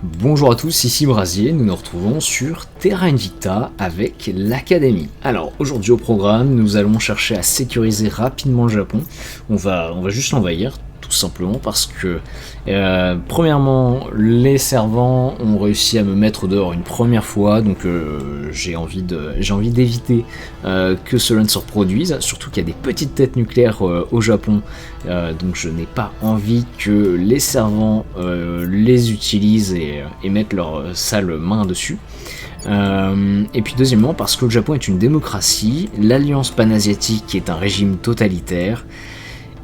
Bonjour à tous, ici Brasier, nous nous retrouvons sur Terra Invicta avec l'Académie. Alors aujourd'hui au programme, nous allons chercher à sécuriser rapidement le Japon. On va juste l'envahir, tout simplement parce que premièrement, les servants ont réussi à me mettre dehors une première fois, donc j'ai envie d'éviter que cela ne se reproduise, surtout qu'il y a des petites têtes nucléaires au Japon, donc je n'ai pas envie que les servants les utilisent et mettent leur sale main dessus. Et puis deuxièmement parce que le Japon est une démocratie, l'Alliance panasiatique est un régime totalitaire,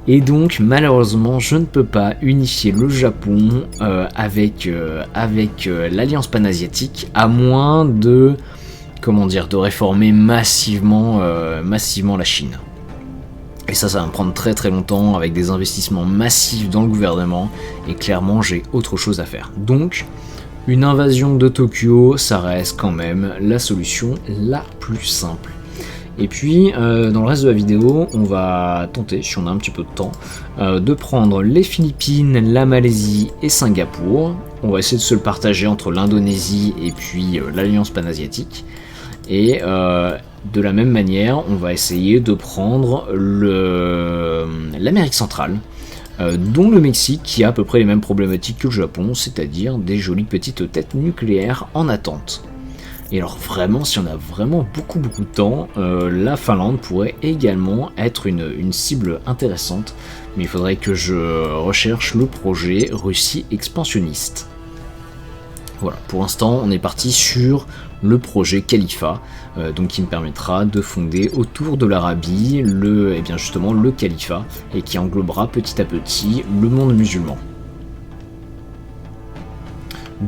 et donc malheureusement je ne peux pas unifier le Japon avec l'Alliance panasiatique, à moins de de réformer massivement la Chine. Et ça va me prendre très très longtemps avec des investissements massifs dans le gouvernement, et clairement j'ai autre chose à faire. Donc une invasion de Tokyo, ça reste quand même la solution la plus simple. Et puis dans le reste de la vidéo, on va tenter, si on a un petit peu de temps, de prendre les Philippines, la Malaisie et Singapour. On va essayer de se le partager entre l'Indonésie et puis l'Alliance panasiatique. Et de la même manière, on va essayer de prendre l'Amérique centrale, dont le Mexique, qui a à peu près les mêmes problématiques que le Japon, c'est-à-dire des jolies petites têtes nucléaires en attente. Et alors vraiment, si on a vraiment beaucoup de temps, la Finlande pourrait également être une cible intéressante, mais il faudrait que je recherche le projet Russie expansionniste. Voilà, pour l'instant on est parti sur le projet Califat, donc qui me permettra de fonder autour de l'Arabie le califat, et qui englobera petit à petit le monde musulman.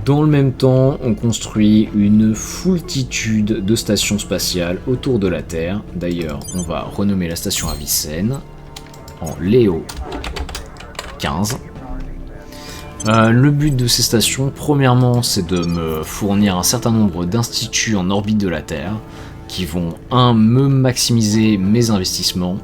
Dans le même temps, on construit une foultitude de stations spatiales autour de la Terre. D'ailleurs, on va renommer la station Avicenne en Léo 15. Le but de ces stations, premièrement, c'est de me fournir un certain nombre d'instituts en orbite de la Terre, qui vont, me maximiser mes investissements,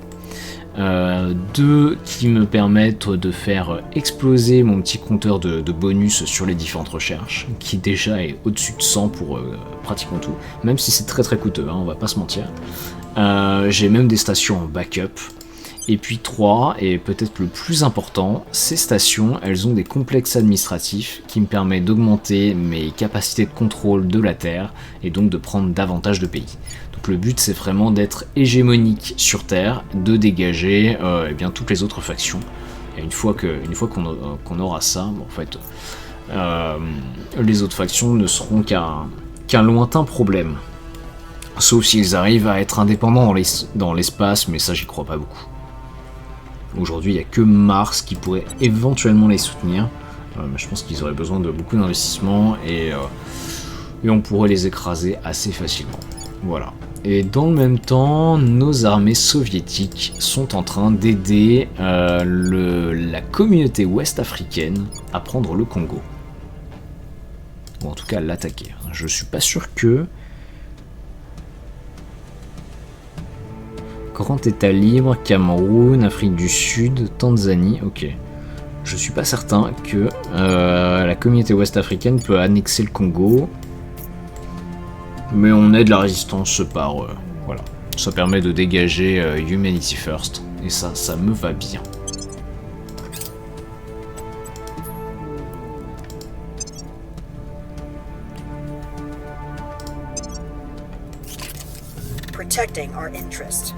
2, qui me permettent de faire exploser mon petit compteur de bonus sur les différentes recherches, qui déjà est au-dessus de 100 pour pratiquement tout, même si c'est très très coûteux, on va pas se mentir. J'ai même des stations en backup. Et puis 3, et peut-être le plus important, ces stations, elles ont des complexes administratifs qui me permettent d'augmenter mes capacités de contrôle de la Terre, et donc de prendre davantage de pays. Donc le but, c'est vraiment d'être hégémonique sur Terre, de dégager toutes les autres factions. Et une fois qu'on aura ça, les autres factions ne seront qu'un lointain problème. Sauf s'ils arrivent à être indépendants dans l'espace, mais ça j'y crois pas beaucoup. Aujourd'hui, il n'y a que Mars qui pourrait éventuellement les soutenir. Mais je pense qu'ils auraient besoin de beaucoup d'investissement, et on pourrait les écraser assez facilement. Voilà. Et dans le même temps, nos armées soviétiques sont en train d'aider la communauté ouest-africaine à prendre le Congo. Ou en tout cas à l'attaquer. Je suis pas sûr que... Grand État libre, Cameroun, Afrique du Sud, Tanzanie, ok. Je suis pas certain que la communauté ouest-africaine peut annexer le Congo, mais on aide la résistance par... voilà. Ça permet de dégager Humanity First, et ça me va bien. Protecting our interest.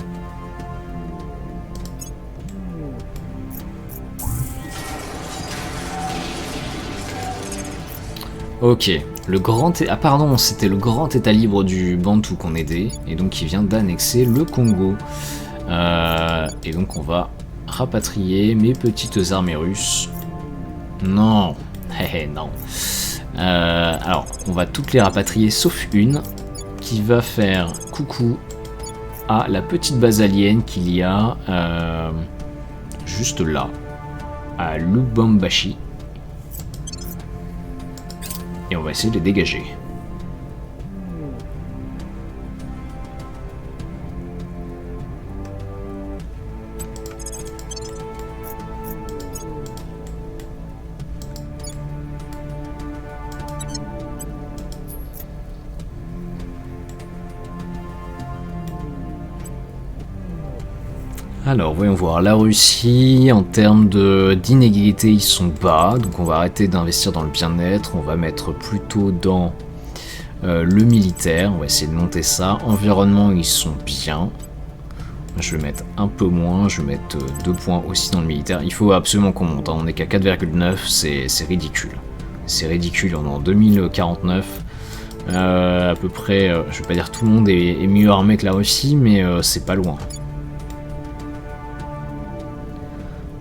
Ok, c'était le grand état libre du Bantou qu'on aidait, et donc qui vient d'annexer le Congo. Et donc on va rapatrier mes petites armées russes. Non, non. Alors, on va toutes les rapatrier sauf une, qui va faire coucou à la petite base alien qu'il y a juste là, à Lubumbashi. Et on va essayer de les dégager. Alors, voyons voir. La Russie, en termes d'inégalité, ils sont bas. Donc, on va arrêter d'investir dans le bien-être. On va mettre plutôt dans le militaire. On va essayer de monter ça. Environnement, ils sont bien. Je vais mettre un peu moins. Je vais mettre 2 points aussi dans le militaire. Il faut absolument qu'on monte. On n'est qu'à 4,9. C'est ridicule. C'est ridicule. On est en 2049. À peu près, je vais pas dire tout le monde est mieux armé que la Russie, mais c'est pas loin.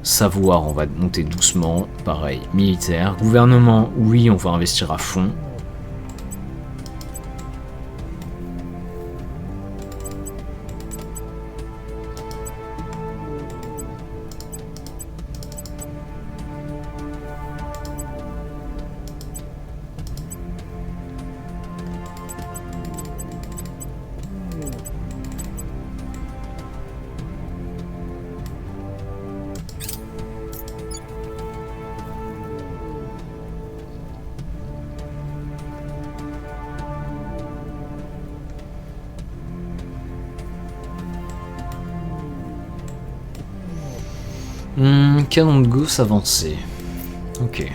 Savoir, on va monter doucement, pareil, militaire. Gouvernement, oui, on va investir à fond. Canon de gauche avancé. Ok.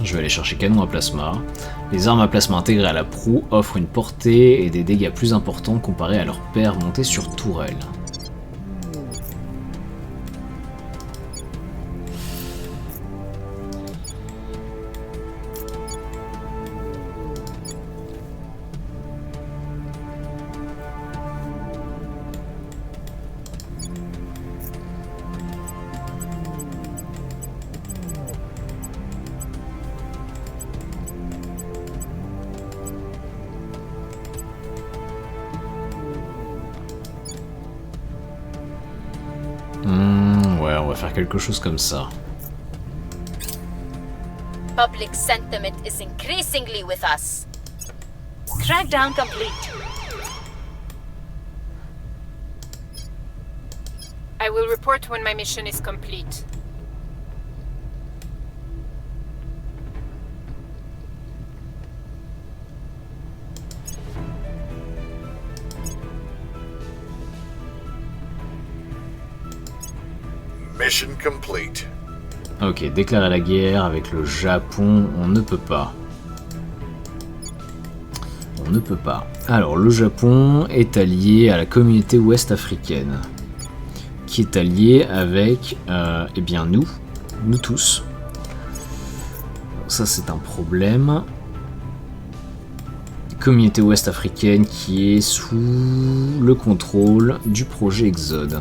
Je vais aller chercher canon à plasma. Les armes à plasma intégrées à la proue offrent une portée et des dégâts plus importants comparés à leur paire montée sur tourelle. Ouais, on va faire quelque chose comme ça. Public sentiment is increasingly with us. Crackdown complete. I will report when my mission is complete. Mission complete. Ok, déclarer la guerre avec le Japon, on ne peut pas. On ne peut pas. Alors, le Japon est allié à la communauté ouest africaine, qui est allié avec, eh bien, nous tous. Ça, c'est un problème. Communauté ouest africaine qui est sous le contrôle du projet Exode.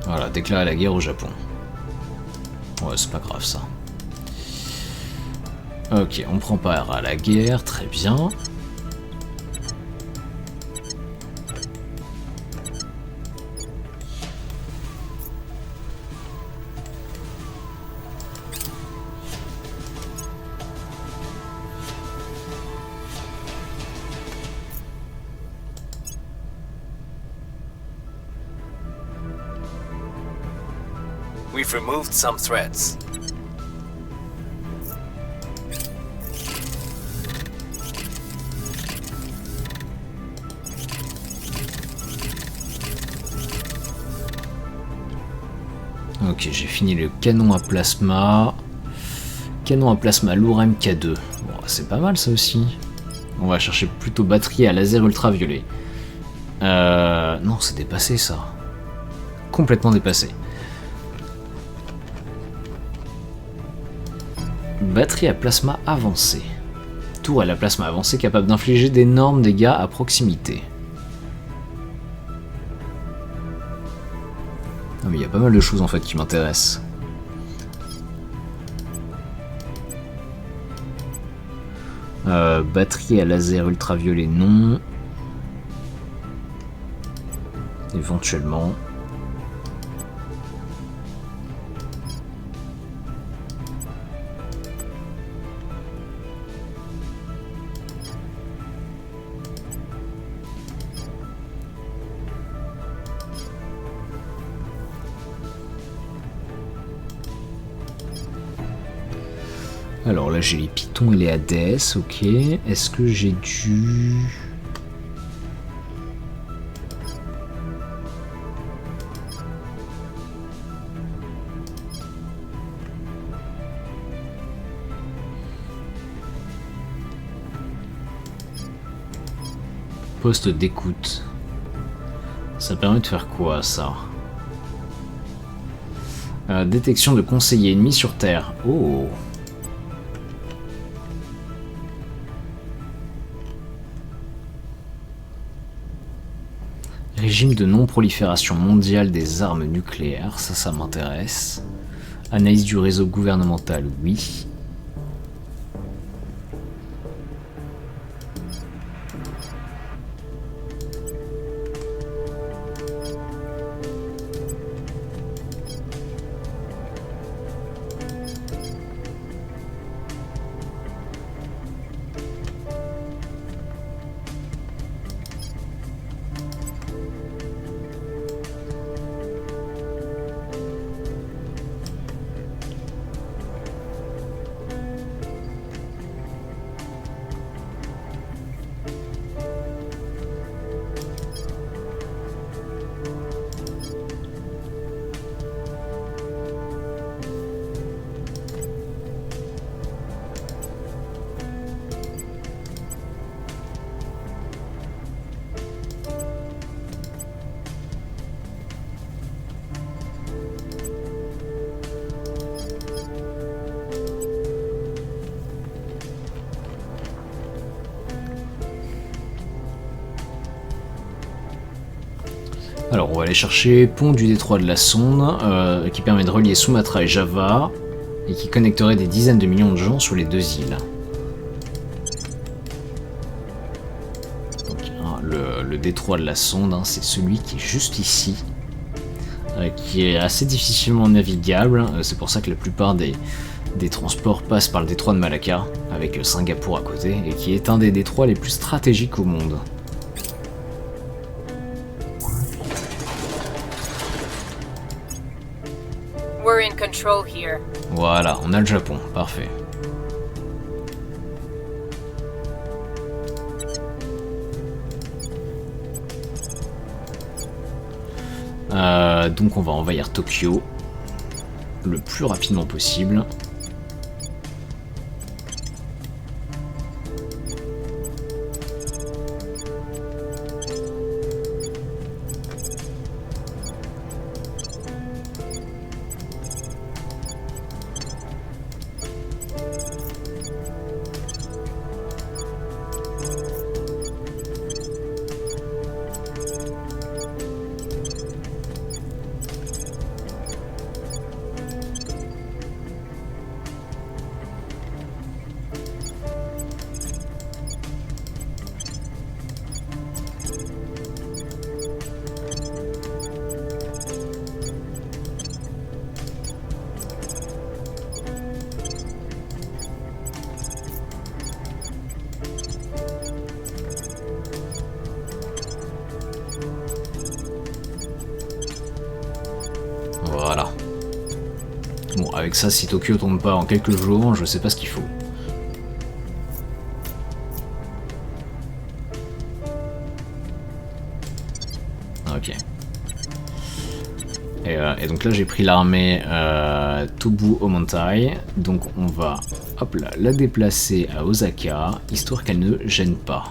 Voilà, déclarer la guerre au Japon. Ouais, c'est pas grave ça. Ok, on prend part à la guerre, très bien. We've removed some threats. Ok, j'ai fini le canon à plasma. Canon à plasma lourd MK2. Bon, c'est pas mal ça aussi. On va chercher plutôt batterie à laser ultraviolet. Non, c'est dépassé ça. Complètement dépassé. Batterie à plasma avancée. Tourelle à plasma avancée capable d'infliger d'énormes dégâts à proximité. Ah mais il y a pas mal de choses en fait qui m'intéressent. Batterie à laser ultraviolet, non. Éventuellement. Alors là j'ai les pitons et les Hades, ok. Est-ce que j'ai du... Poste d'écoute. Ça permet de faire quoi ça? Détection de conseillers ennemis sur Terre. Oh. Régime de non-prolifération mondiale des armes nucléaires, ça m'intéresse. Analyse du réseau gouvernemental, oui. Alors on va aller chercher pont du détroit de la Sonde, qui permet de relier Sumatra et Java, et qui connecterait des dizaines de millions de gens sur les deux îles. Donc, hein, le détroit de la Sonde, hein, c'est celui qui est juste ici, qui est assez difficilement navigable, c'est pour ça que la plupart des transports passent par le détroit de Malacca, avec Singapour à côté, et qui est un des détroits les plus stratégiques au monde. We're in control here. Voilà, on a le Japon, parfait. Donc on va envahir Tokyo le plus rapidement possible. Voilà. Bon, avec ça, si Tokyo tombe pas en quelques jours, je sais pas ce qu'il faut. Ok. Et donc là, j'ai pris l'armée Tobu Omontai. Donc on va, hop là, la déplacer à Osaka, histoire qu'elle ne gêne pas.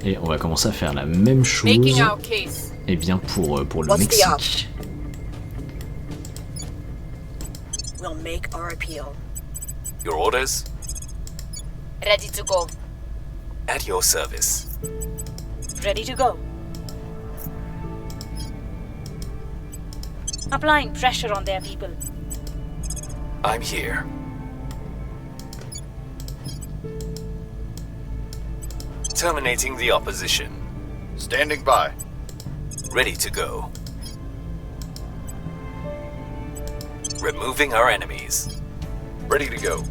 Et on va commencer à faire la même chose, Making our case. et bien pour le What's the Mexique. We'll make our appeal. Your orders? Ready to go. At your service. Ready to go. Applying pressure on their people. I'm here. Terminating the opposition. Standing by. Ready to go. Removing our enemies. Ready to go.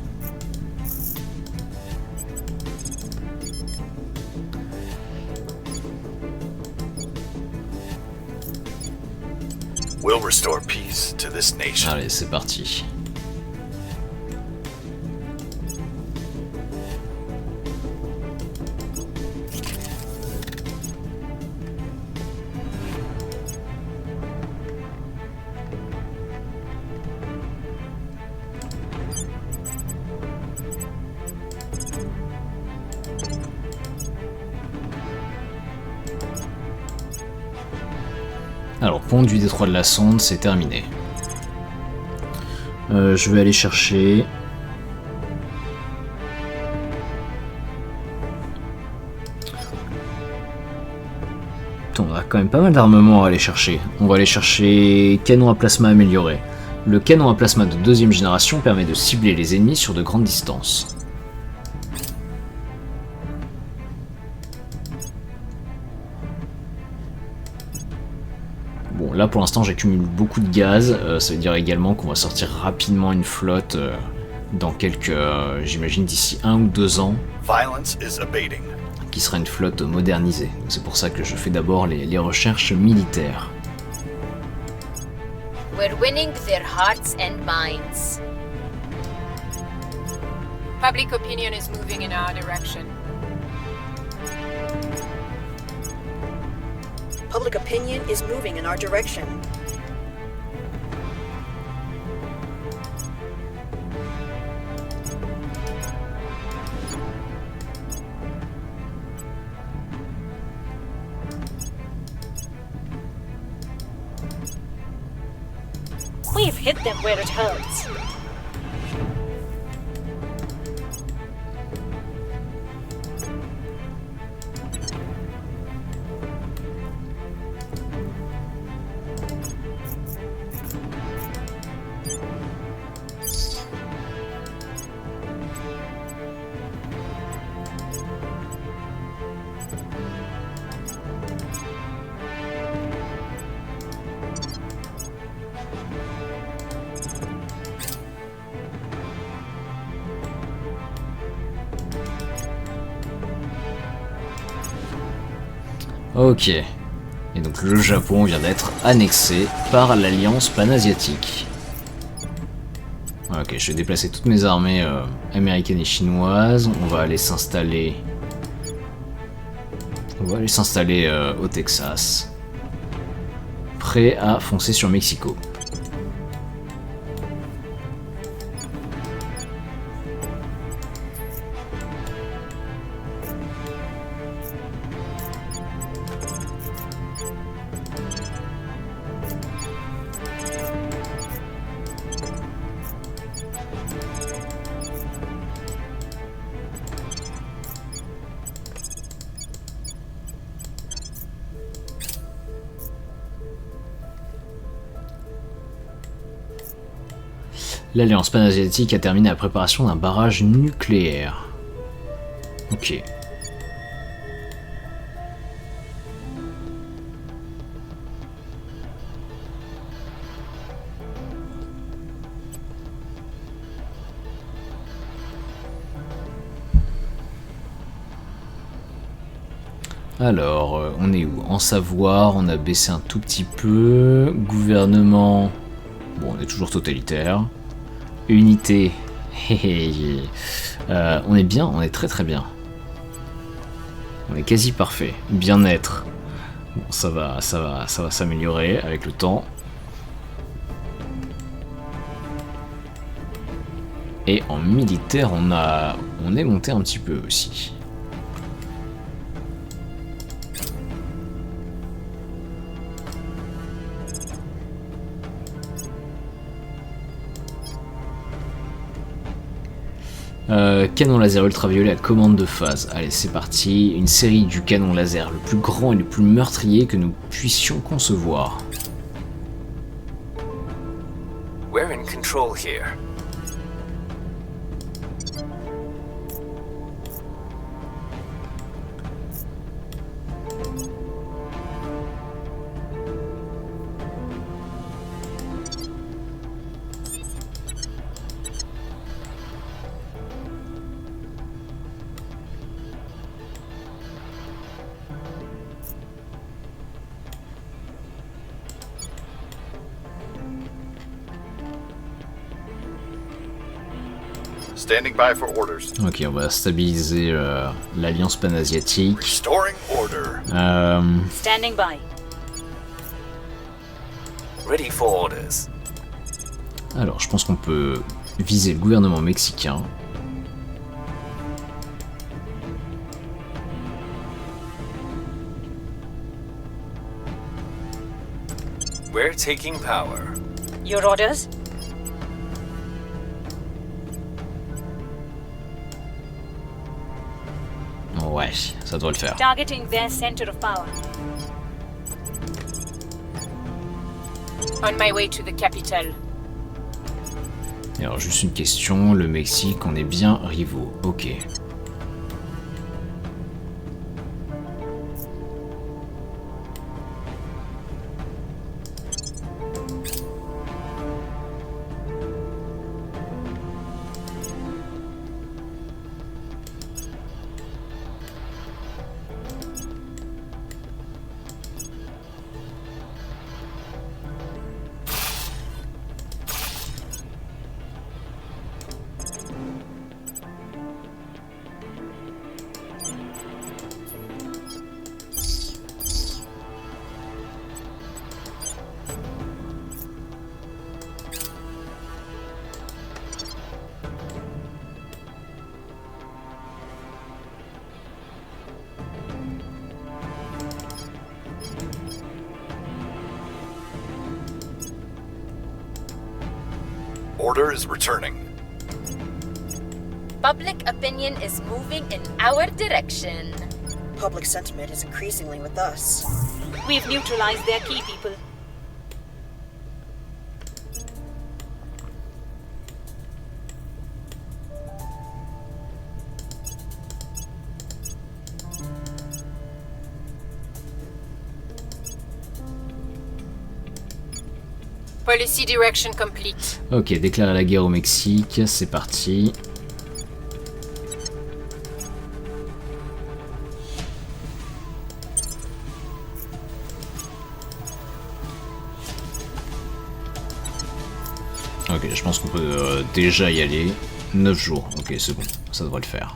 We'll restore peace to this nation. Allez, c'est parti. Alors, pont du détroit de la Sonde, c'est terminé. Je vais aller chercher... Putain, on a quand même pas mal d'armements à aller chercher. On va aller chercher canon à plasma amélioré. Le canon à plasma de deuxième génération permet de cibler les ennemis sur de grandes distances. Bon, là pour l'instant j'accumule beaucoup de gaz, ça veut dire également qu'on va sortir rapidement une flotte dans quelques, j'imagine d'ici 1 ou 2 ans, Violence is abating. qui sera une flotte modernisée. C'est pour ça que je fais d'abord les recherches militaires. We're winning their hearts and minds. Public opinion is moving in our direction. Public opinion is moving in our direction. We've hit them where it hurts. Ok. Et donc le Japon vient d'être annexé par l'Alliance panasiatique. Ok, je vais déplacer toutes mes armées américaines et chinoises. On va aller s'installer... au Texas. Prêt à foncer sur Mexico. L'Alliance panasiatique a terminé la préparation d'un barrage nucléaire. Ok. Alors, on est où? En Savoie, on a baissé un tout petit peu. Gouvernement... Bon, on est toujours totalitaire. Unité... on est bien, on est très très bien. On est quasi parfait. Bien-être... Bon, ça va s'améliorer avec le temps. Et en militaire, on est monté un petit peu aussi. Canon laser ultraviolet à commande de phase. Allez, c'est parti. Une série du canon laser le plus grand et le plus meurtrier que nous puissions concevoir. We're in control here. Standing by for orders. Ok, on va stabiliser l'alliance panasiatique. Restoring order. Standing by. Ready for orders. Alors, je pense qu'on peut viser le gouvernement mexicain. We're taking power. Your orders? Ouais, ça doit le faire. Targeting their center of power. On my way to the capital. Et alors, juste une question, le Mexique, on est bien rivaux. Ok. Order is returning. Public opinion is moving in our direction. Public sentiment is increasingly with us. We've neutralized their key people. Policy direction complete. Ok, déclarer la guerre au Mexique, c'est parti. Ok, je pense qu'on peut déjà y aller. 9 jours, ok, c'est bon, ça devrait le faire.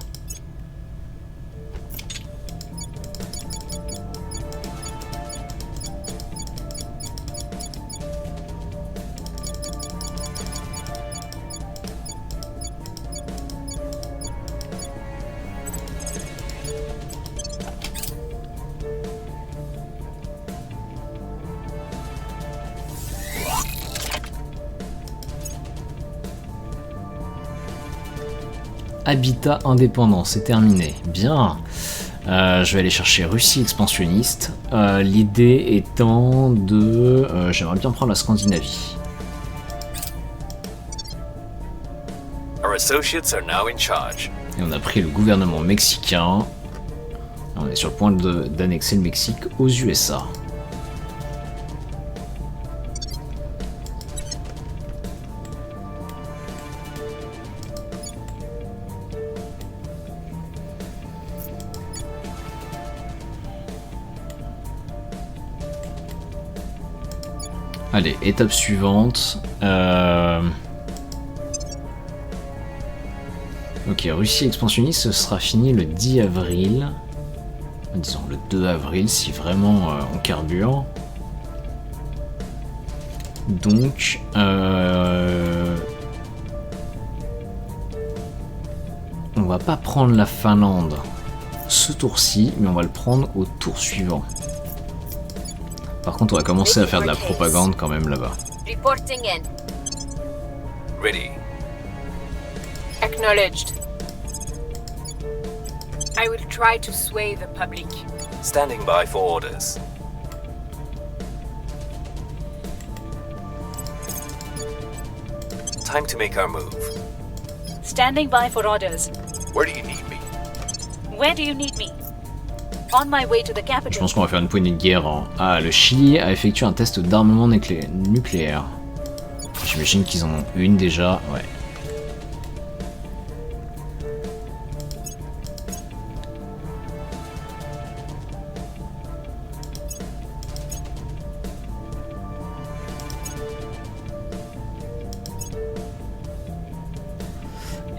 Habitat indépendant, c'est terminé. Bien. Je vais aller chercher Russie expansionniste. L'idée étant de... j'aimerais bien prendre la Scandinavie. Our associates are now in charge. Et on a pris le gouvernement mexicain. On est sur le point d'annexer le Mexique aux USA. Allez, étape suivante. Ok, Russie expansionniste, ce sera fini le 10 avril. Disons le 2 avril si vraiment on carbure. Donc, on va pas prendre la Finlande ce tour-ci, mais on va le prendre au tour suivant. Par contre, on va commencer à faire de la propagande quand même là-bas. Reporting in. Ready. Acknowledged. I will try to sway the public. Standing by for orders. Time to make our move. Standing by for orders. Where do you need me? Where do you need me? On my way to the Je capital. pense qu'on va faire une poignée de guerre. Ah, le Chili a effectué un test d'armement nucléaire. J'imagine qu'ils en ont une déjà, ouais.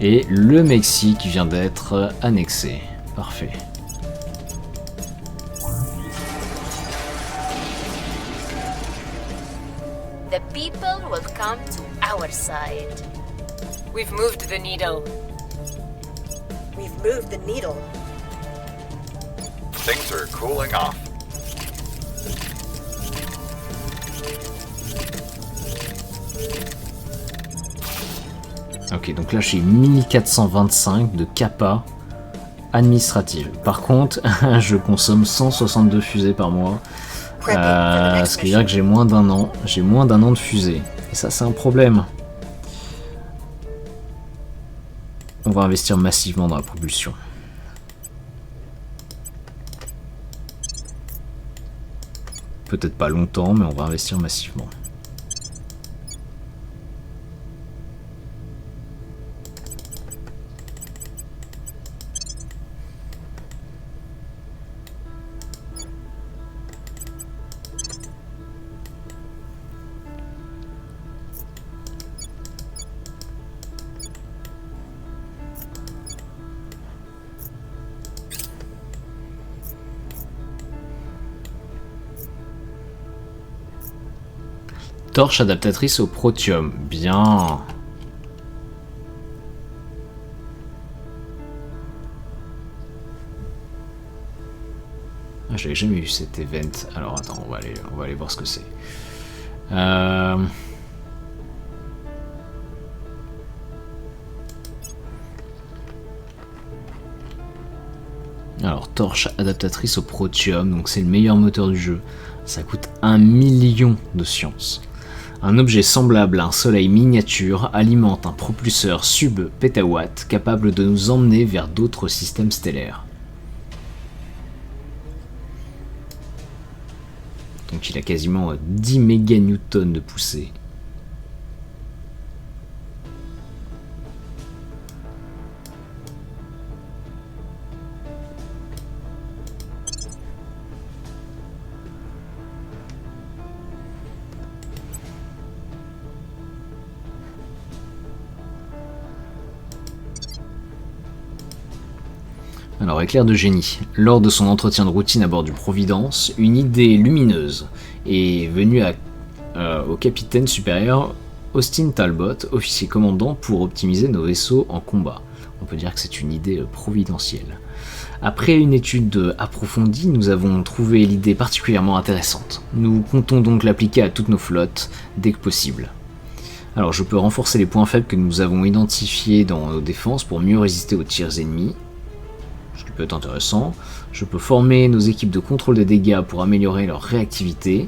Et le Mexique vient d'être annexé. Parfait. The people will come to our side. We've moved the needle. We've moved the needle. Things are cooling off. Ok, donc là j'ai 1425 de capa administrative. Par contre, je consomme 162 fusées par mois. Ce qui veut dire que j'ai moins d'un an. J'ai moins d'un an de fusée. Et ça, c'est un problème. On va investir massivement dans la propulsion. Peut-être pas longtemps, mais on va investir massivement. Torche adaptatrice au protium. Bien. Ah, j'avais jamais eu cet event. Alors attends, on va aller voir ce que c'est. Alors, torche adaptatrice au protium, donc c'est le meilleur moteur du jeu. Ça coûte 1 million de science. Un objet semblable à un soleil miniature alimente un propulseur sub-pétawatt capable de nous emmener vers d'autres systèmes stellaires. Donc il a quasiment 10 méganewtons de poussée. Alors, éclair de génie. Lors de son entretien de routine à bord du Providence, une idée lumineuse est venue au capitaine supérieur Austin Talbot, officier commandant, pour optimiser nos vaisseaux en combat. On peut dire que c'est une idée providentielle. Après une étude approfondie, nous avons trouvé l'idée particulièrement intéressante. Nous comptons donc l'appliquer à toutes nos flottes dès que possible. Alors, je peux renforcer les points faibles que nous avons identifiés dans nos défenses pour mieux résister aux tirs ennemis. Ce qui peut être intéressant. Je peux former nos équipes de contrôle des dégâts pour améliorer leur réactivité.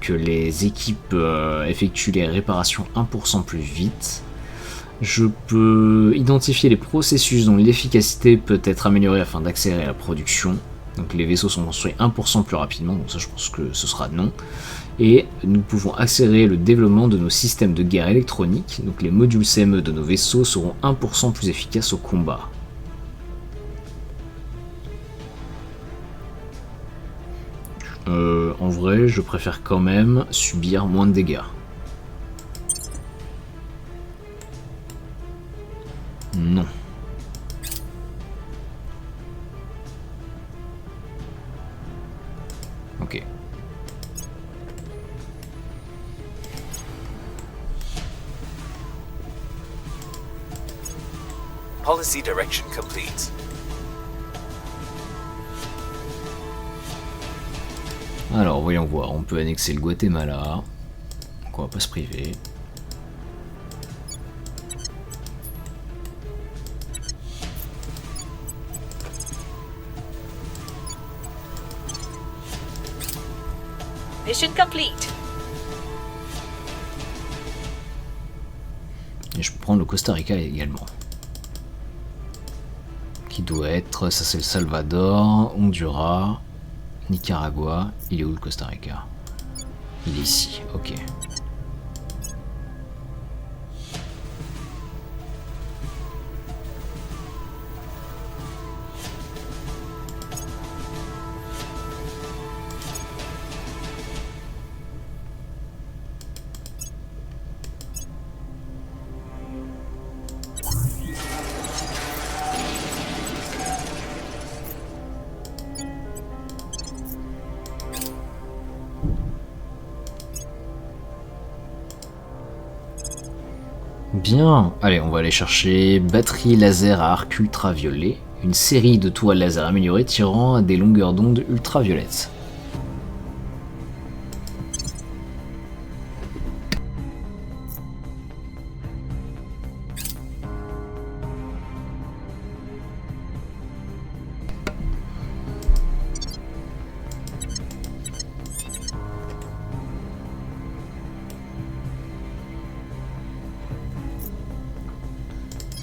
Que les équipes effectuent les réparations 1% plus vite. Je peux identifier les processus dont l'efficacité peut être améliorée afin d'accélérer la production. Donc les vaisseaux sont construits 1% plus rapidement, donc ça je pense que ce sera non. Et nous pouvons accélérer le développement de nos systèmes de guerre électronique. Donc les modules CME de nos vaisseaux seront 1% plus efficaces au combat. En vrai, je préfère quand même subir moins de dégâts. Non. Ok. Policy direction complete. Alors, voyons voir. On peut annexer le Guatemala. Donc, on va pas se priver. Mission complete. Et je peux prendre le Costa Rica également. Qui doit être, ça c'est le Salvador, Honduras, Nicaragua. Il est où le Costa Rica? Il est ici, ok. Bien, allez, on va aller chercher batterie laser à arc ultraviolet, une série de toiles laser améliorées tirant à des longueurs d'onde ultraviolettes.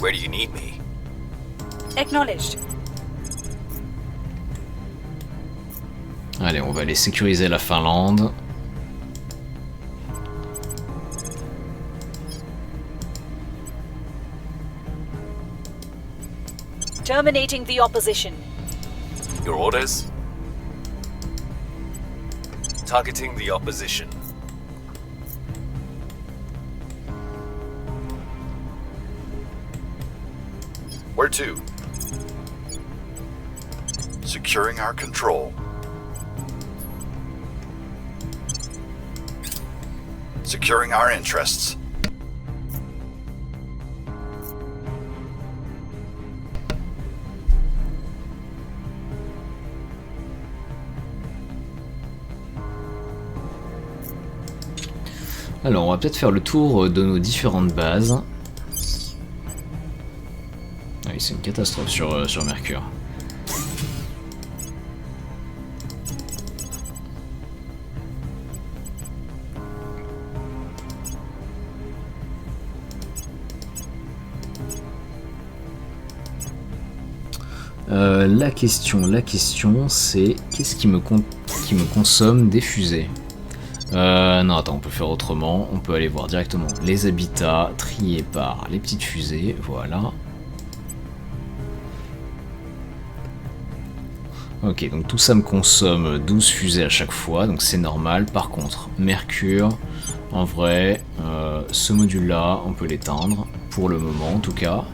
Where do you need me? Acknowledged. Allez, on va aller sécuriser la Finlande. Terminating the opposition. Your orders? Targeting the opposition. Where to? Securing our control. Securing our interests. Alors, on va peut-être faire le tour de nos différentes bases. Ah oui, c'est une catastrophe sur Mercure. La question c'est qu'est-ce qui me consomme des fusées? Non, attends, on peut faire autrement. On peut aller voir directement les habitats triés par les petites fusées. Voilà. Ok, donc tout ça me consomme 12 fusées à chaque fois, donc c'est normal. Par contre, Mercure, en vrai, ce module-là, on peut l'éteindre, pour le moment en tout cas.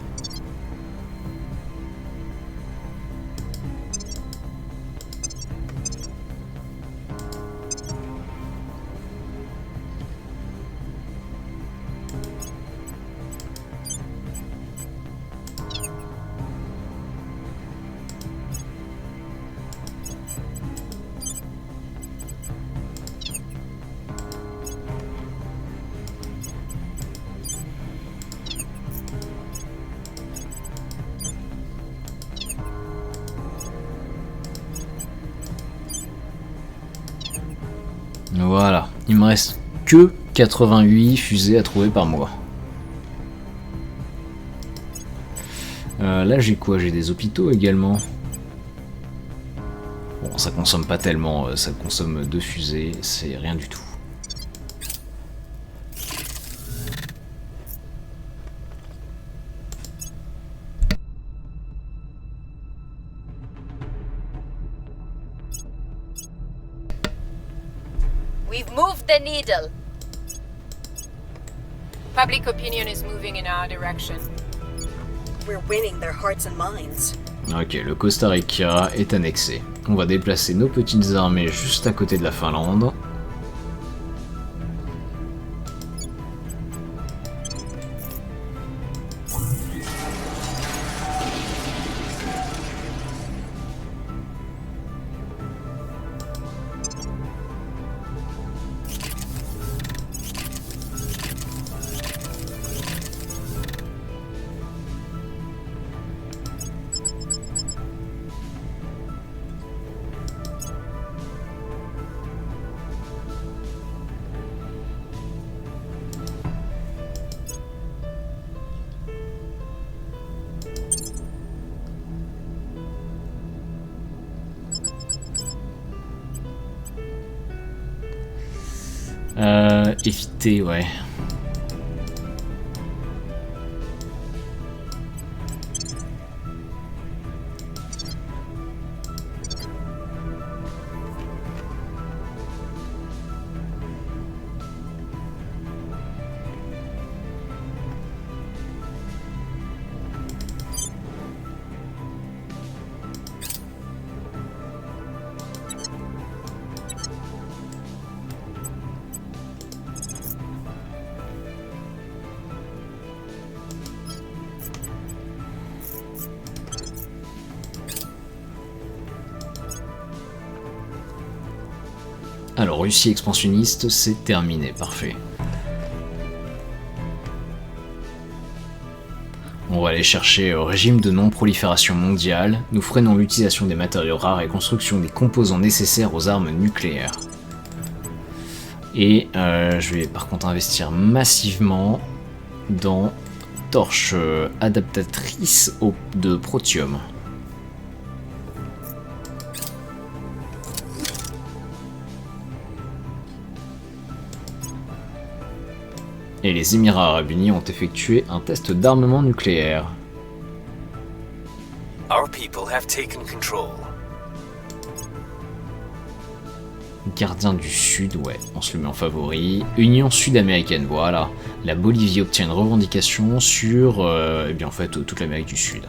Voilà, il me reste que 88 fusées à trouver par mois. Là j'ai quoi? J'ai des hôpitaux également. Bon, ça consomme pas tellement, ça consomme 2 fusées, c'est rien du tout. We've moved the needle. Public opinion is moving in our direction. We're winning their hearts and minds. Ok, le Costa Rica est annexé. On va déplacer nos petites armées juste à côté de la Finlande. éviter, ouais. Alors, Russie expansionniste, c'est terminé, parfait. On va aller chercher régime de non-prolifération mondiale. Nous freinons l'utilisation des matériaux rares et construction des composants nécessaires aux armes nucléaires. Et je vais par contre investir massivement dans torches adaptatrices de protium. Et les Émirats Arabes Unis ont effectué un test d'armement nucléaire. Our people have taken control. Gardien du Sud, ouais, on se le met en favori. Union sud-américaine, voilà. La Bolivie obtient une revendication sur, eh bien en fait, toute l'Amérique du Sud.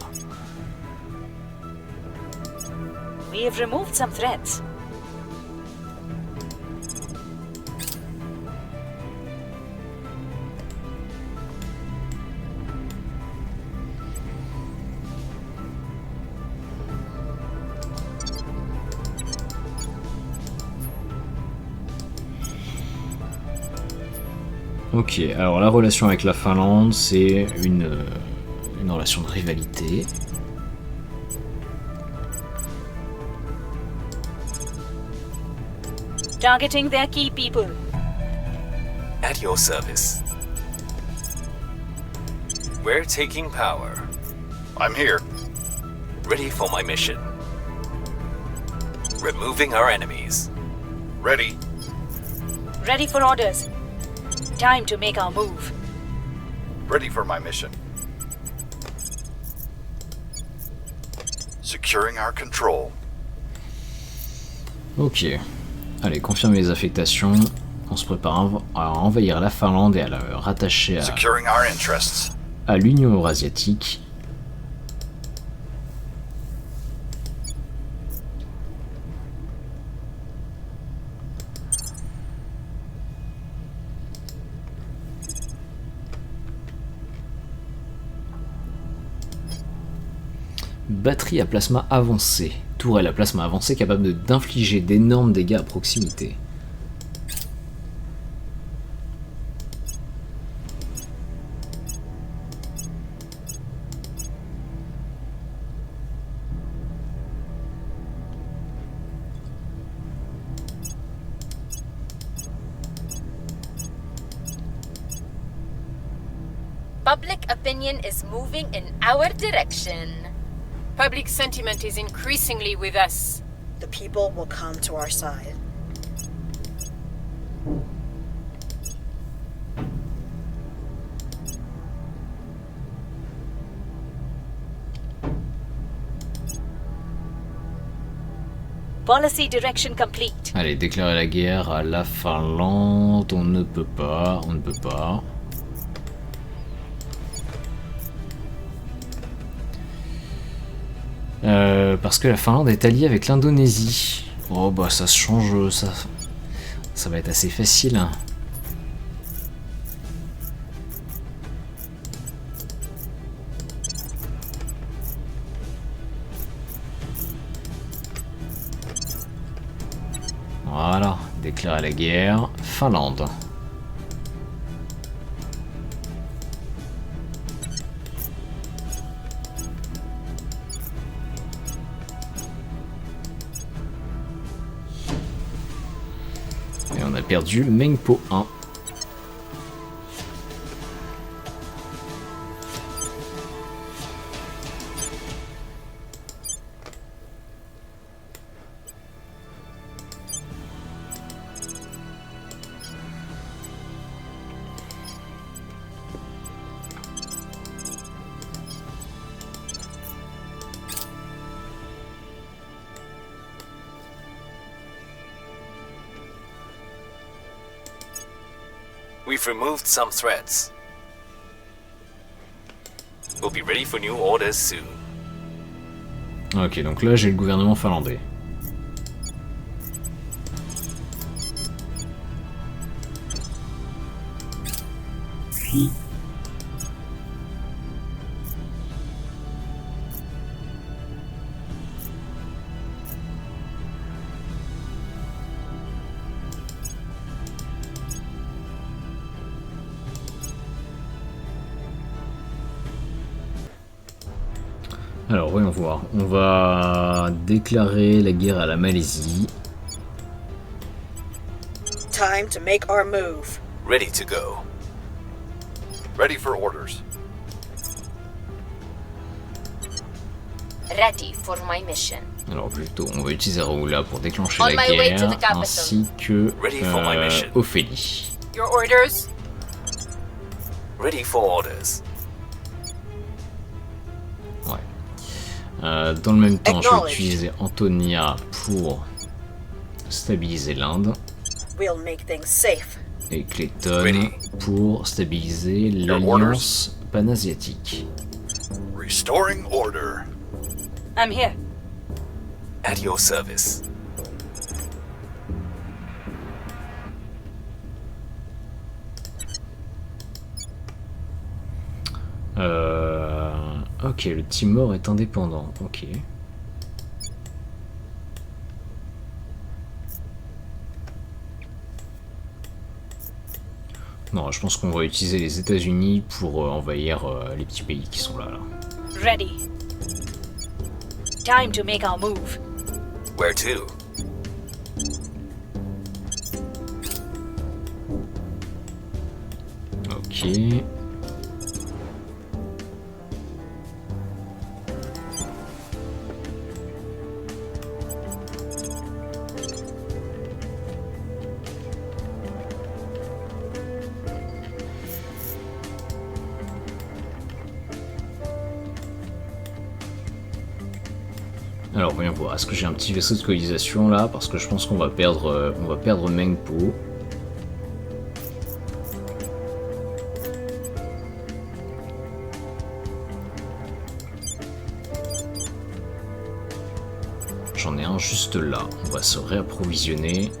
We have removed some threats. Ok, alors la relation avec la Finlande, c'est une relation de rivalité. Targeting their key people. At your service. We're taking power. I'm here. Ready for my mission. Removing our enemies. Ready. Ready for orders. Time to make our move. Ready for my mission. Securing our control. Ok. Allez, confirmer les affectations. On se prépare à envahir la Finlande et à la rattacher Securing our interests. à l'Union Eurasiatique. Batterie à plasma avancée. Tourelle à plasma avancée capable d'infliger d'énormes dégâts à proximité. Public opinion is moving in our direction. Public sentiment is increasingly with us. The people will come to our side. Policy direction complete. Allez, déclarer la guerre à la Finlande. On ne peut pas, on ne peut pas. Parce que la Finlande est alliée avec l'Indonésie. Oh bah ça se change, ça va être assez facile. Hein. Voilà, déclarer la guerre, Finlande. Et on a perdu Mengpo 1. We've removed some threats. We'll be ready for new orders soon. Ok, donc là j'ai le gouvernement finlandais. Alors voyons voir, on va déclarer la guerre à la Malaisie. Time to make our move. Ready to go. Ready for orders. Ready for my mission. Alors plutôt, on va utiliser Raoula pour déclencher On la my way to guerre, the capital. ainsi que Ready for my mission. Ophélie. Your orders? Ready for orders. Ouais. Dans le même temps, je vais Acknowledged. utiliser Antonia pour stabiliser l'Inde We'll make things safe. et Clayton Ready. pour stabiliser l'Alliance panasiatique. Restoring order. I'm here. At your service. Ok, le Timor est indépendant. Ok. Non, je pense qu'on va utiliser les États-Unis pour envahir les petits pays qui sont là. Ready. Time to make our move. Where to? Ok. Alors voyons voir, est-ce que j'ai un petit vaisseau de colonisation là? Parce que je pense qu'on va perdre Mengpo. J'en ai un juste là, on va se réapprovisionner.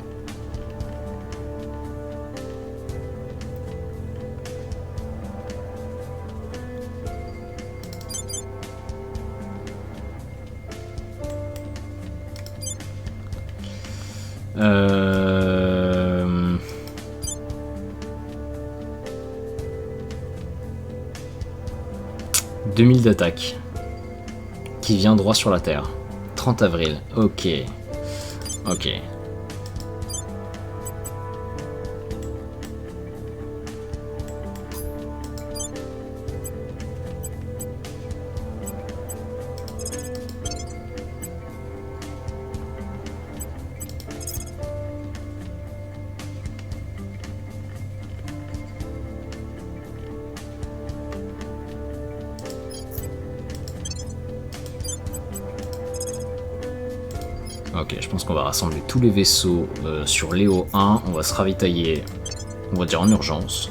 Euh... 2000 d'attaque qui vient droit sur la terre. 30 avril, ok. Ok. Ok, je pense qu'on va rassembler tous les vaisseaux sur Léo 1. On va se ravitailler, on va dire en urgence.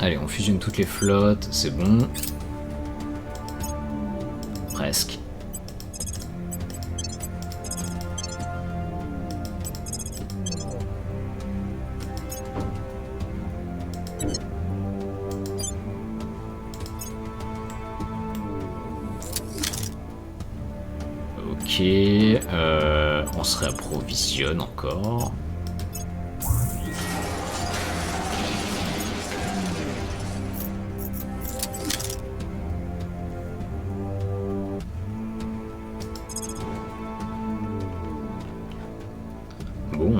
Allez, on fusionne toutes les flottes, c'est bon. Presque. Ok, on se réapprovisionne encore. Bon.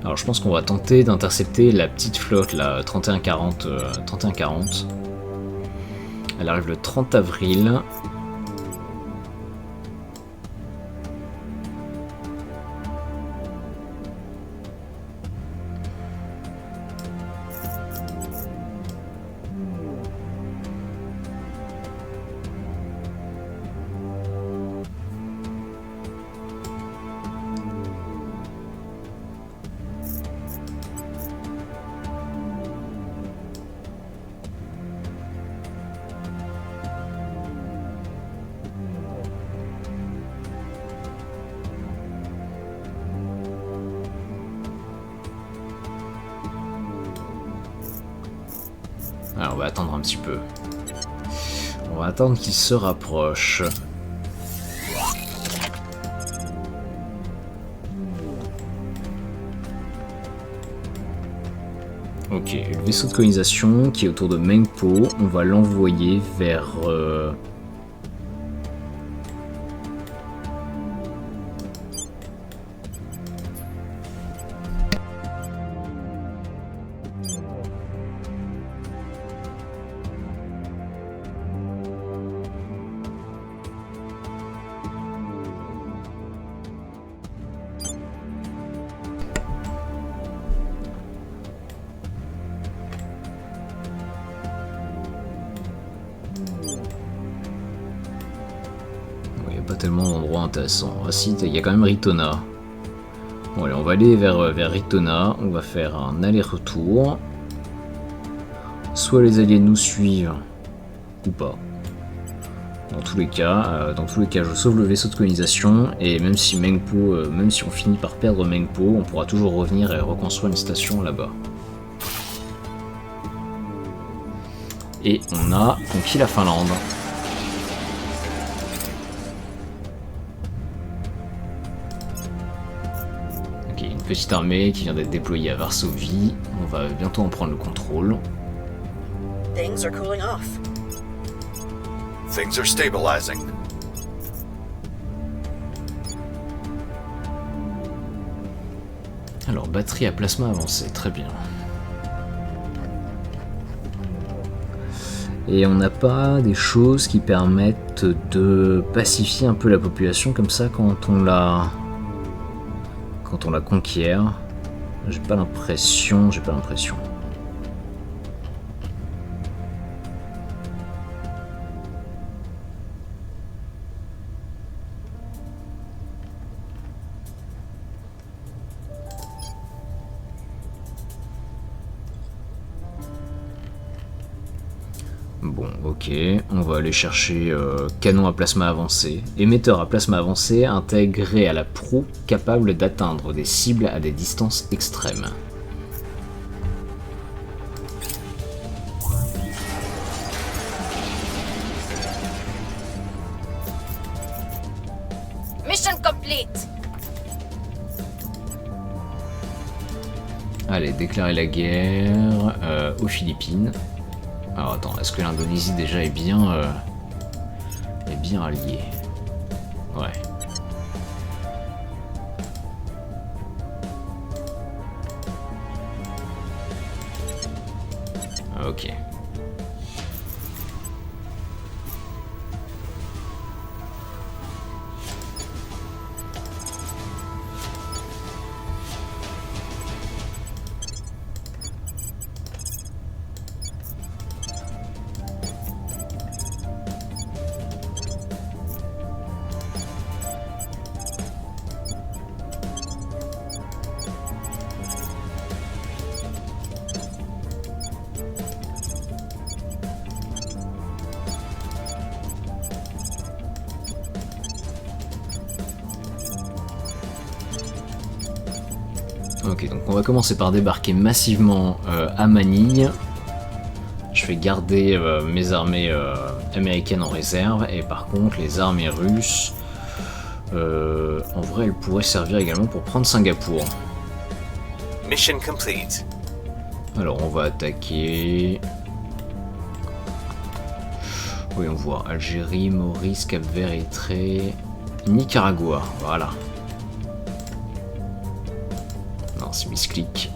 Alors je pense qu'on va tenter d'intercepter la petite flotte là, 3140. 3140. Elle arrive le 30 avril. Alors on va attendre un petit peu. On va attendre qu'il se rapproche. Ok, le vaisseau de colonisation qui est autour de Mengpo, on va l'envoyer vers... Il n'y a pas tellement d'endroits intéressants. Ah si, il y a quand même Ritona. Bon allez, on va aller vers Ritona, on va faire un aller-retour. Soit les alliés nous suivent, ou pas. Dans tous les cas, je sauve le vaisseau de colonisation, et même si Mengpo, même si on finit par perdre Mengpo, on pourra toujours revenir et reconstruire une station là-bas. Et on a conquis la Finlande. Ok, une petite armée qui vient d'être déployée à Varsovie. On va bientôt en prendre le contrôle. Things are cooling off. Things are stabilizing. Alors, batterie à plasma avancée, très bien. Et on n'a pas des choses qui permettent de pacifier un peu la population comme ça quand on la conquiert. J'ai pas l'impression. Bon, ok, on va aller chercher canon à plasma avancé, émetteur à plasma avancé intégré à la proue capable d'atteindre des cibles à des distances extrêmes. Mission complete. Allez, déclarer la guerre aux Philippines. Alors attends, est-ce que l'Indonésie déjà est bien alliée? Ouais. Ok. Ok, donc on va commencer par débarquer massivement à Manille. Je vais garder mes armées américaines en réserve, et par contre les armées russes, en vrai elles pourraient servir également pour prendre Singapour. Mission complete. Alors on va attaquer... Oui, on voit Algérie, Maurice, Cap-Vert, Érythrée, Nicaragua, voilà. Non, c'est misclic.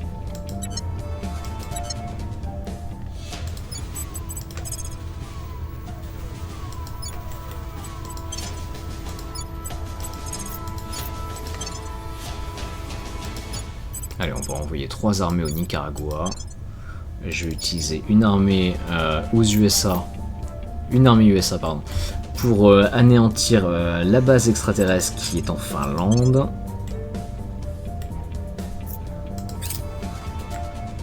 Allez, on va envoyer 3 armées au Nicaragua. Je vais utiliser une armée aux USA. Une armée USA, pardon. Pour anéantir la base extraterrestre qui est en Finlande.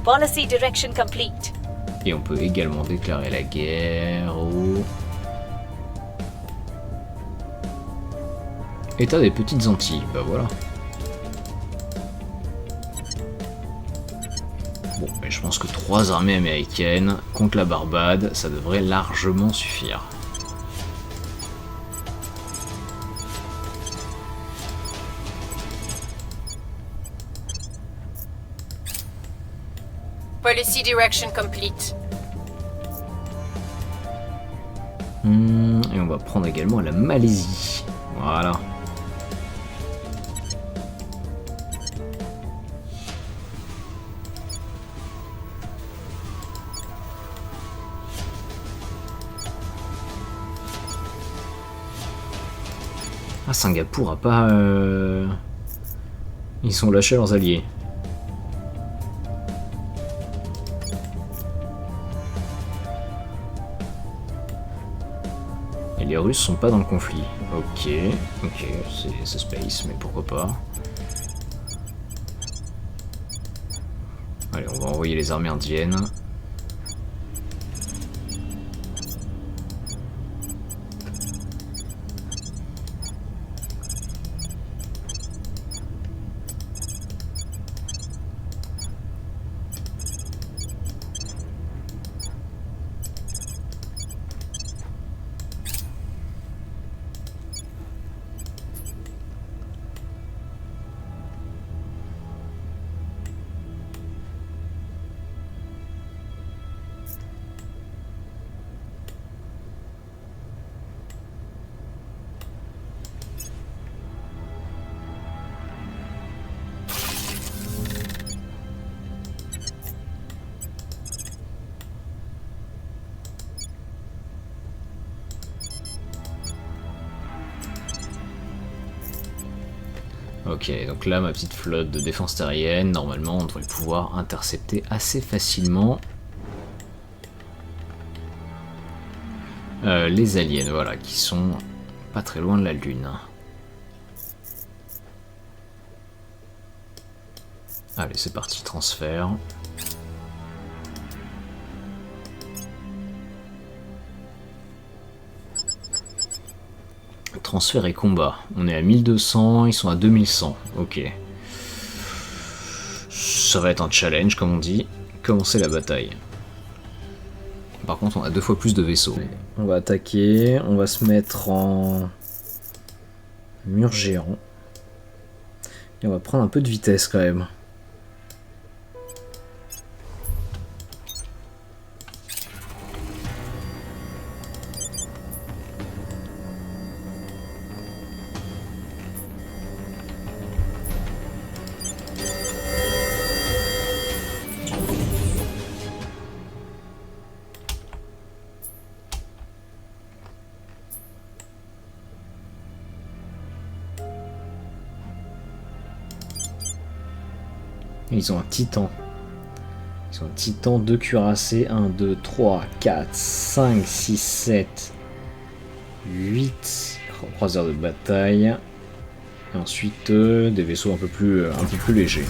Policy direction complete. Et on peut également déclarer la guerre au... État des Petites Antilles, bah voilà. Bon, mais je pense que 3 armées américaines contre la Barbade, ça devrait largement suffire. Policy direction complete. Et on va prendre également la Malaisie. Voilà. Ah, Singapour a pas... Ils sont lâchés leurs alliés. Et les Russes sont pas dans le conflit. Ok, c'est space, mais pourquoi pas. Allez, on va envoyer les armées indiennes. Ok, donc là ma petite flotte de défense terrienne, normalement on devrait pouvoir intercepter assez facilement les aliens, voilà, qui sont pas très loin de la Lune. Allez, c'est parti, transfert. Transfert et combat. On est à 1200, ils sont à 2100. Ok. Ça va être un challenge, comme on dit. Commencer la bataille. Par contre, on a 2 fois plus de vaisseaux. On va attaquer. On va se mettre en mur géant. Et on va prendre un peu de vitesse quand même. Ils ont un titan. Ils ont un titan, 2 cuirassés, 1, 2, 3, 4, 5, 6, 7, 8 croiseurs de bataille. Et ensuite des vaisseaux un peu plus légers.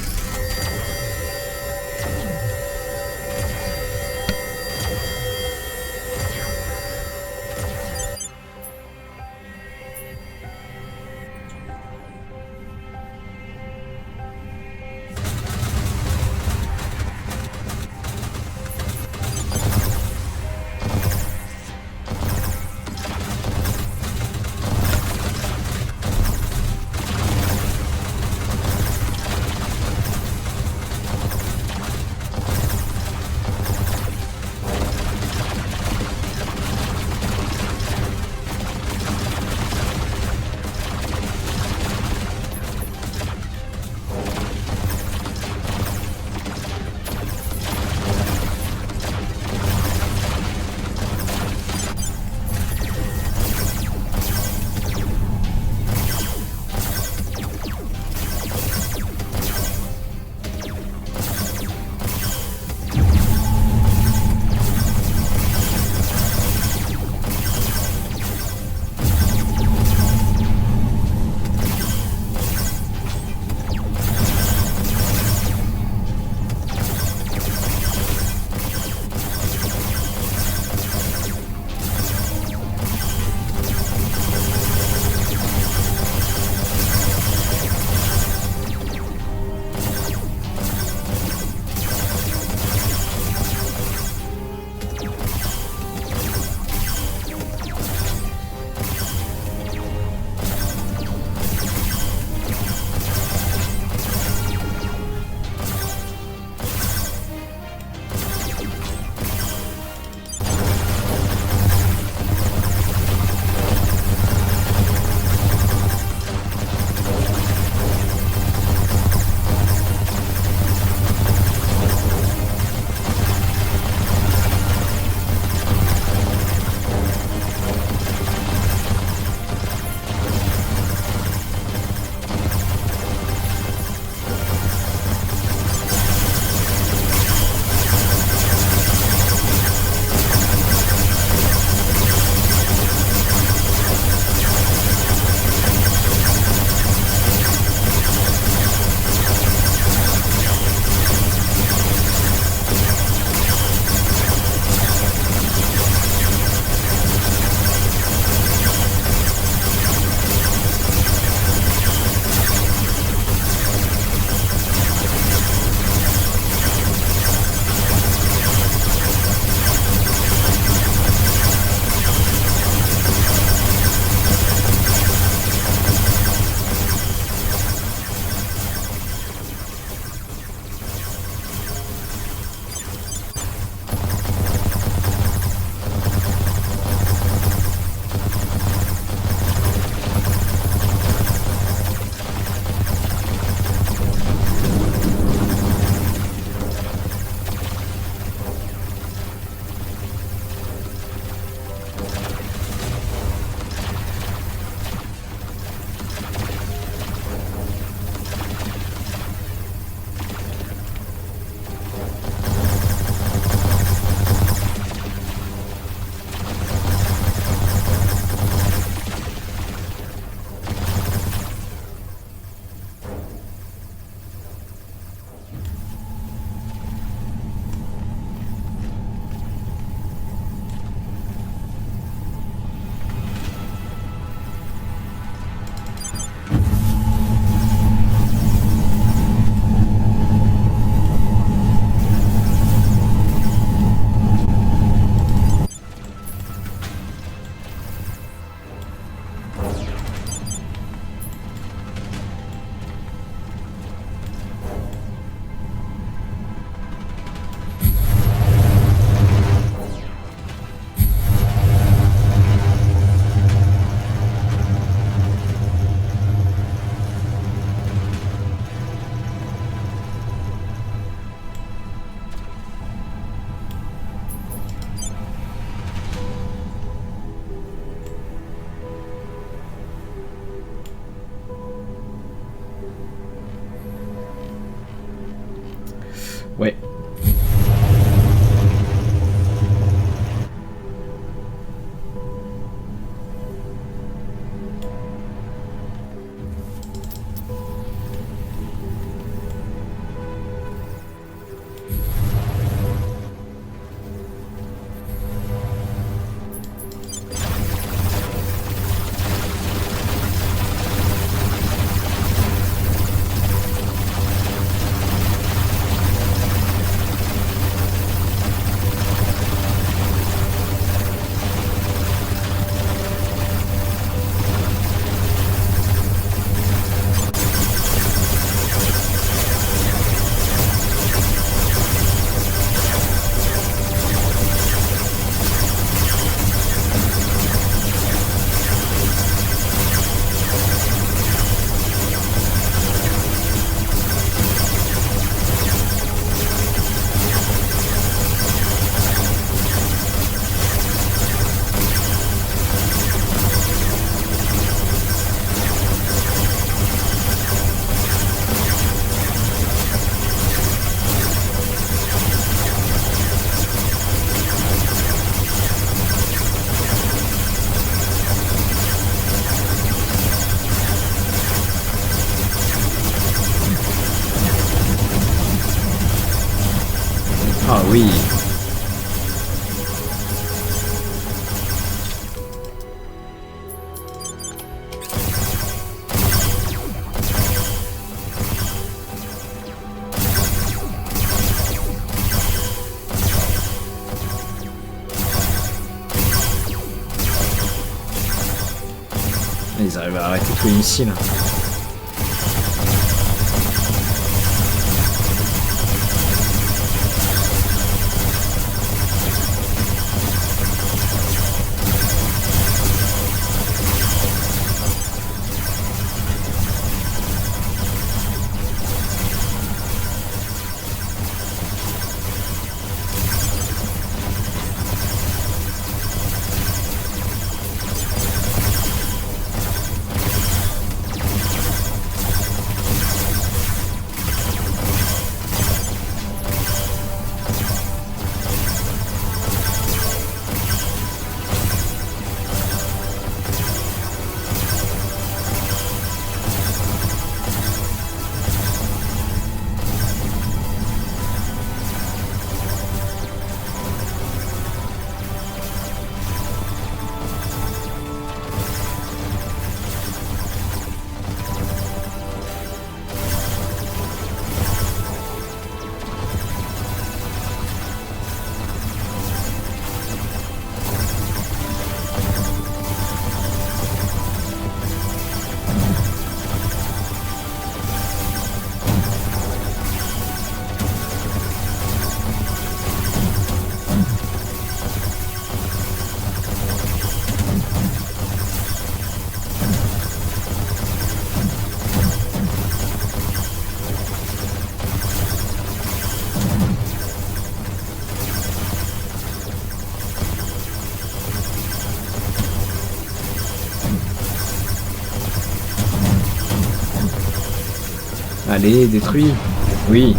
oui. Ils arrivent à arrêter tous les missiles. Allez, détruis. Oui.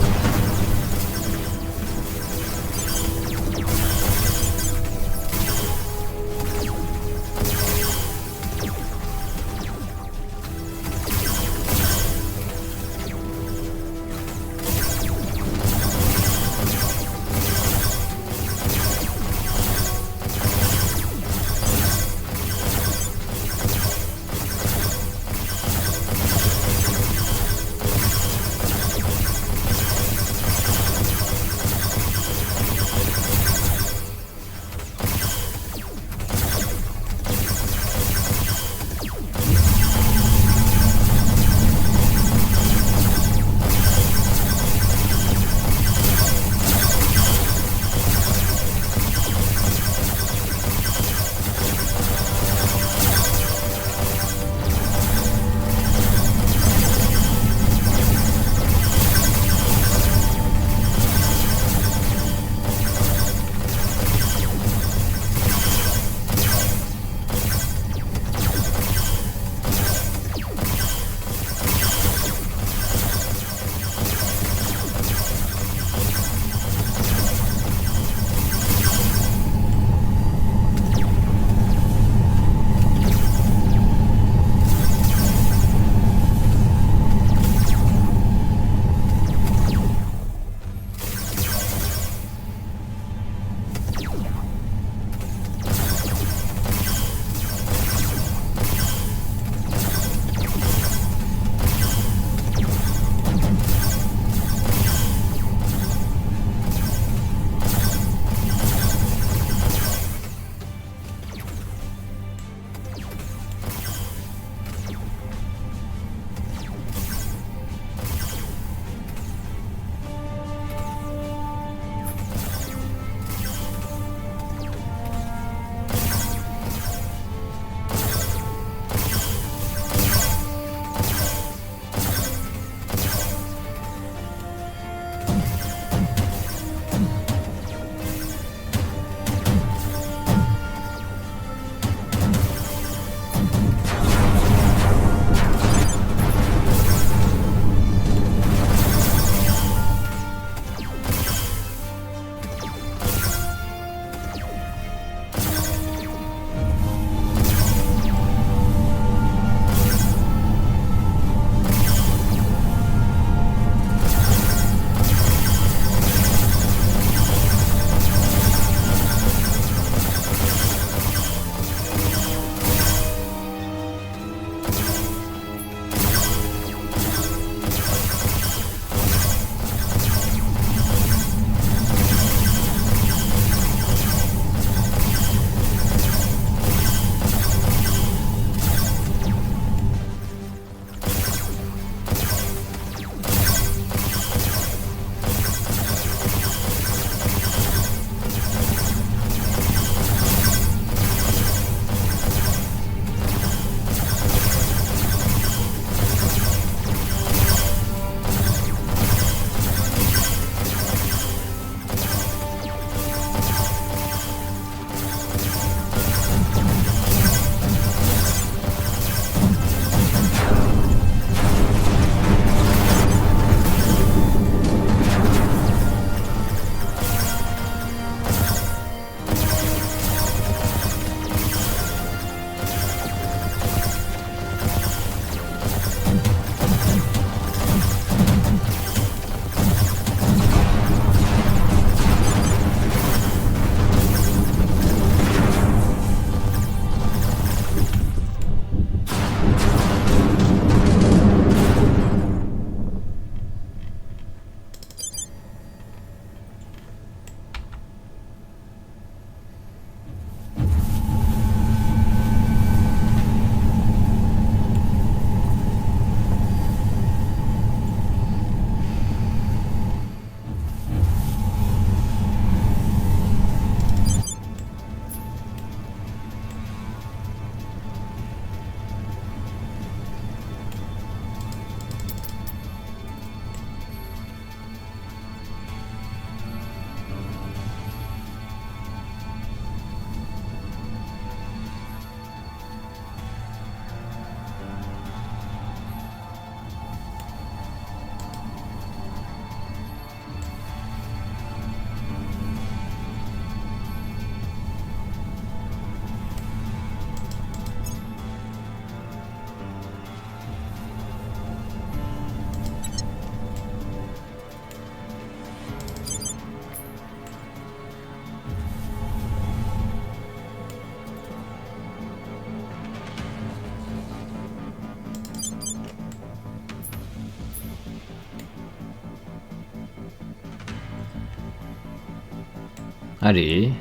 Allez.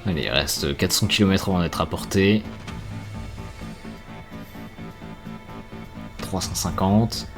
Allez, il reste 400 km avant d'être à portée. 350.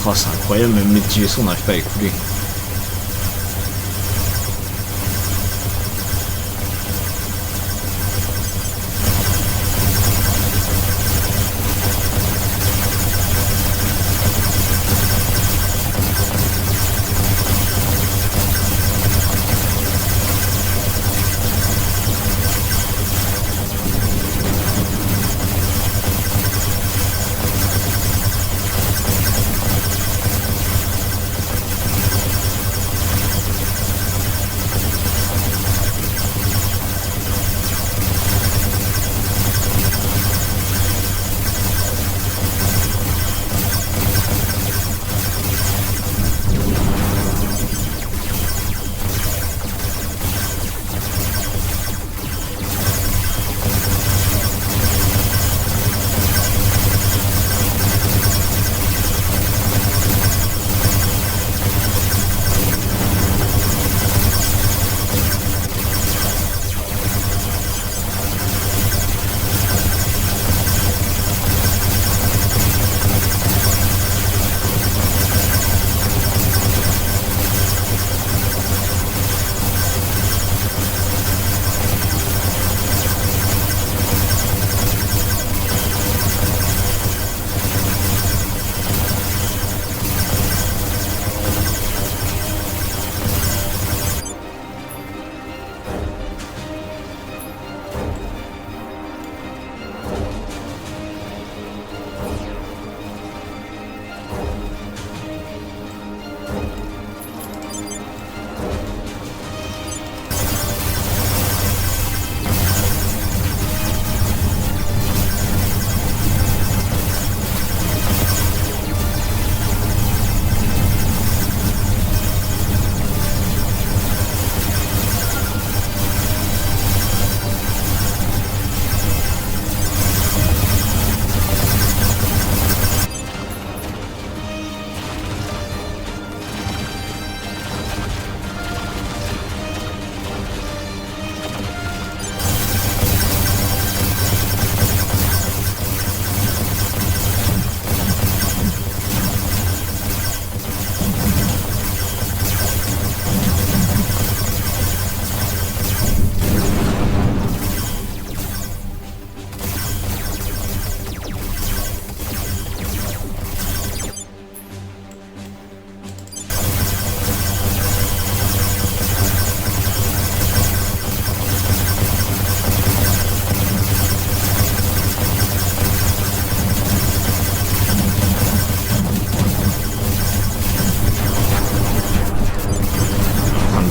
Oh, c'est incroyable, même les petits vaisseaux, on n'arrive pas à les couler.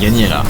gagné là.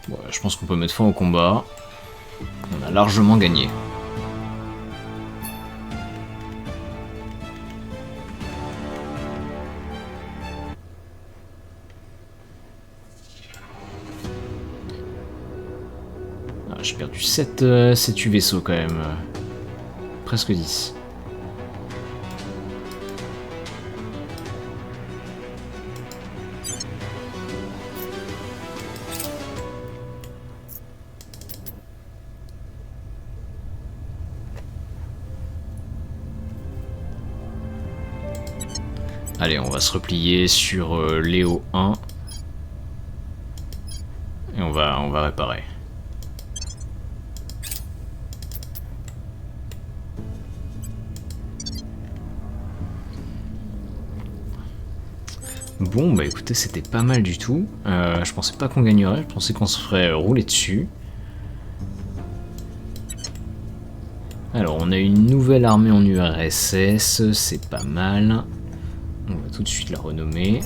Bon, je pense qu'on peut mettre fin au combat. On a largement gagné. Ah, j'ai perdu 7 vaisseaux quand même. Presque 10. Allez, on va se replier sur Léo 1. Et on va réparer. Bon, bah écoutez, c'était pas mal du tout. Je pensais pas qu'on gagnerait, je pensais qu'on se ferait rouler dessus. Alors, on a une nouvelle armée en URSS, c'est pas mal. On va tout de suite la renommer.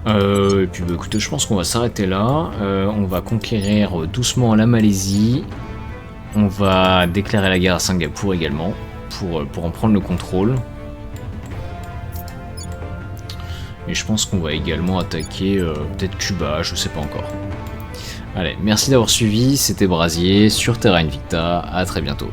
Et puis bah, écoutez, je pense qu'on va s'arrêter là. On va conquérir doucement la Malaisie. On va déclarer la guerre à Singapour également, pour en prendre le contrôle. Et je pense qu'on va également attaquer peut-être Cuba, je sais pas encore. Allez, merci d'avoir suivi, c'était Brasier sur Terra Invicta, à très bientôt.